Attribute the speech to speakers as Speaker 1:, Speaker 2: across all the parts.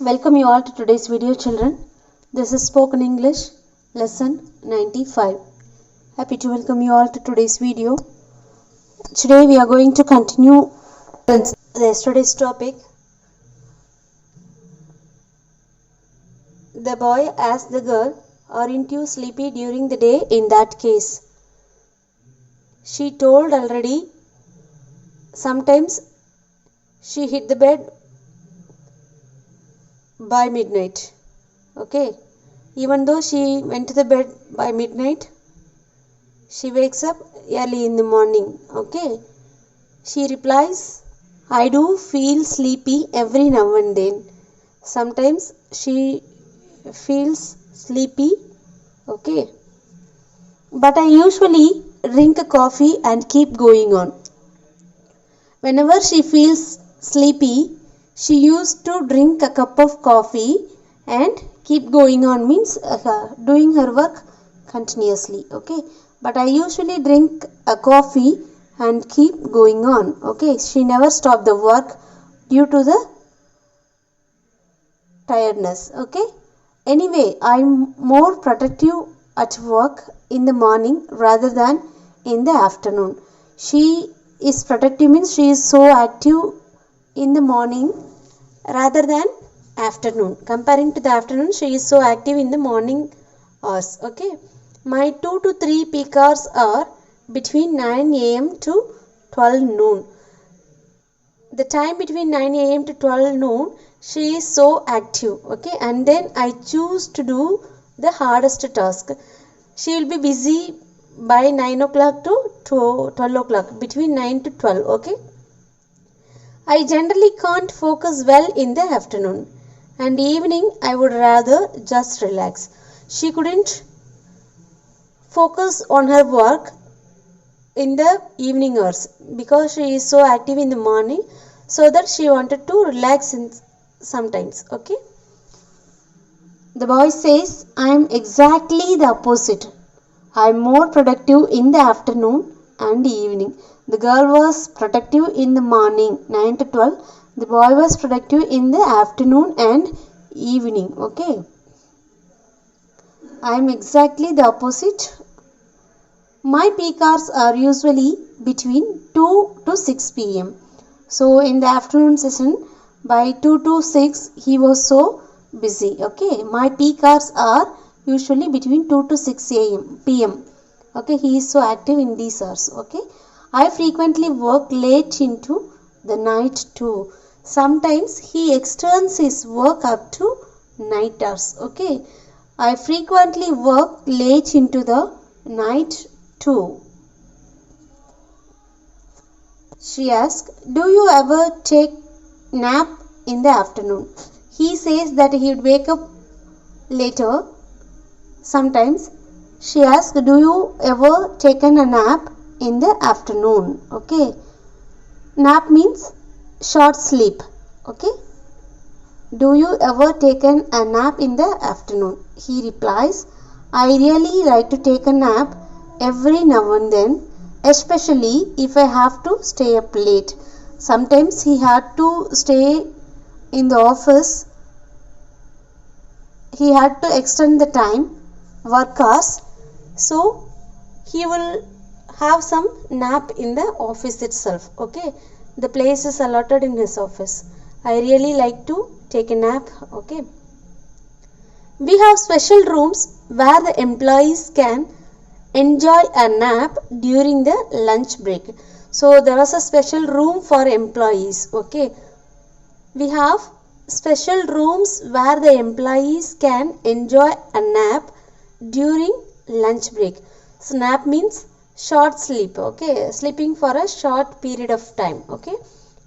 Speaker 1: Welcome you all to today's video, children. This is Spoken English lesson 95. Happy to welcome you all to today's video. Today we are going to continue yesterday's topic. The boy asked the girl, "Aren't you sleepy during the day in that case?" She told already. Sometimes she hit the bed by midnight. Okay, even though she went to the bed by midnight, she wakes up early in the morning. Okay, she replies, "I do feel sleepy every now and then." Sometimes she feels sleepy. Okay, but I usually drink a coffee and keep going on. Whenever she feels sleepy, she used to drink a cup of coffee and keep going on, means doing her work continuously. Okay, but I usually drink a coffee and keep going on. Okay, she never stopped the work due to the tiredness. Okay, anyway, I'm more productive at work in the morning rather than in the afternoon. She is productive, means she is so active in the morning rather than afternoon. Comparing to the afternoon, she is so active in the morning hours. Okay, my 2 to 3 peak hours are between 9 a.m. to 12 noon. The time between 9 a.m. to 12 noon, she is so active. Okay, and then I choose to do the hardest task. She will be busy by 9 o'clock to 12 o'clock, between 9 to 12. Okay, I generally can't focus well in the afternoon, and evening I would rather just relax. She couldn't focus on her work in the evening hours because she is so active in the morning, so that she wanted to relax in sometimes. Okay, the boy says, "I am exactly the opposite. I am more productive in the afternoon and evening." The girl was productive in the morning 9 to 12. The boy was productive in the afternoon and evening. Okay, I am exactly the opposite. My peak hours are usually between 2 to 6 p.m. So in the afternoon session, by 2 to 6, he was so busy. Okay, my peak hours are usually between 2 to 6 p.m. Okay, he is so active in these hours. Okay, I frequently work late into the night too. Sometimes he extends his work up to night hours. Okay, I frequently work late into the night too. She asked, "Do you ever take nap in the afternoon?" He says that he would wake up later. Sometimes she asked, "Do you ever taken a nap in the afternoon?" Okay, nap means short sleep. Okay, do you ever taken a nap in the afternoon? He replies, "I really like to take a nap every now and then, especially if I have to stay up late." Sometimes he had to stay in the office. He had to extend the time, work hours, so he will have some nap in the office itself. Okay, the place is allotted in his office. I really like to take a nap. Okay, we have special rooms where the employees can enjoy a nap during the lunch break. So there was a special room for employees. Okay, we have special rooms where the employees can enjoy a nap during lunch break. So nap means short sleep. Okay, sleeping for a short period of time. Okay,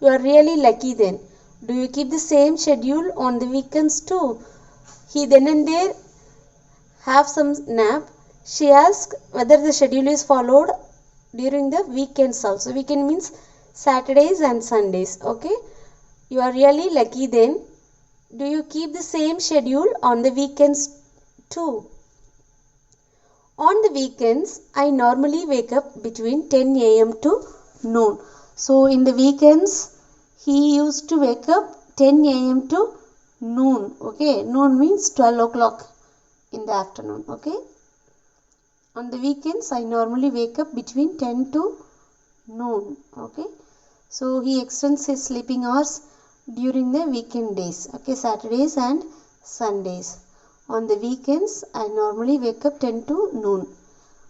Speaker 1: you are really lucky then. Do you keep the same schedule on the weekends too? He then and there have some nap. She asked whether the schedule is followed during the weekends also. Weekend means Saturdays and Sundays. Okay, you are really lucky then. Do you keep the same schedule on the weekends too? On the weekends, I normally wake up between 10 a.m. to noon. So in the weekends, he used to wake up 10 a.m. to noon. Okay, noon means 12 o'clock in the afternoon. Okay, on the weekends I normally wake up between 10 to noon. Okay, so he extends his sleeping hours during the weekend days. Okay, Saturdays and Sundays. On the weekends I normally wake up 10 to noon.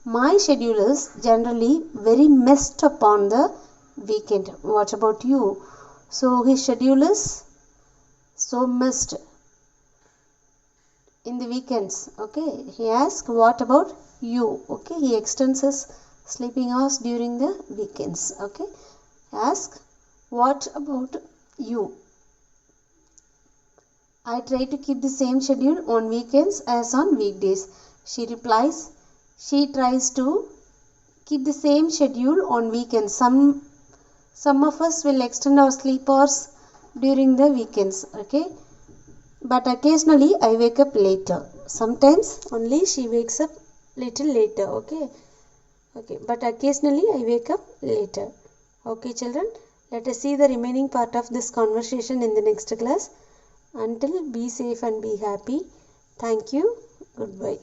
Speaker 1: My schedule is generally very messed up on the weekend. What about you? So his schedule is so messed in the weekends. Okay, he asks, what about you? Okay, he extends his sleeping hours during the weekends. Okay, ask, what about you? I try to keep the same schedule on weekends as on weekdays. She replies, she tries to keep the same schedule on weekends. Some of us will extend our sleep hours during the weekends. Okay, but occasionally I wake up later. Sometimes only she wakes up little later. Okay, but occasionally I wake up later. Okay children, let us see the remaining part of this conversation in the next class. Until, be safe and be happy. Thank you. Goodbye.